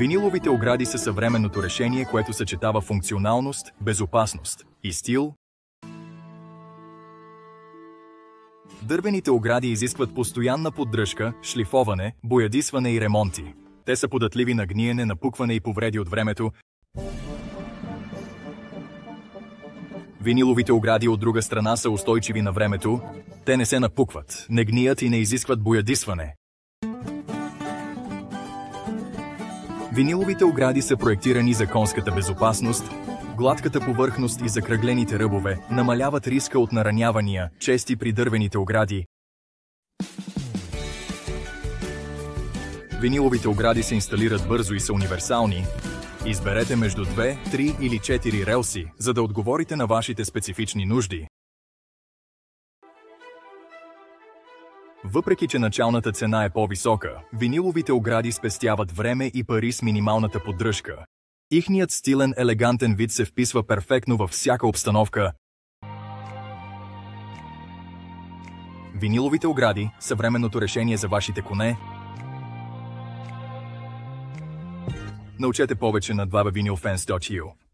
Виниловите огради са съвременното решение, което съчетава функционалност, безопасност и стил. Дървените огради изискват постоянна поддръжка, шлифоване, боядисване и ремонти. Те са податливи на гниене, напукване и повреди от времето. Виниловите огради от друга страна са устойчиви на времето. Те не се напукват, не гният и не изискват боядисване. Виниловите огради са проектирани за конската безопасност. Гладката повърхност и закръглените ръбове намаляват риска от наранявания, чести при дървените огради. Виниловите огради се инсталират бързо и са универсални. Изберете между 2, 3 или 4 релси, за да отговорите на вашите специфични нужди. Въпреки че началната цена е по-висока, виниловите огради спестяват време и пари с минималната поддръжка. Ихният стилен, елегантен вид се вписва перфектно във всяка обстановка. Виниловите огради – съвременното решение за вашите коне. Научете повече на www.vinylfence.eu.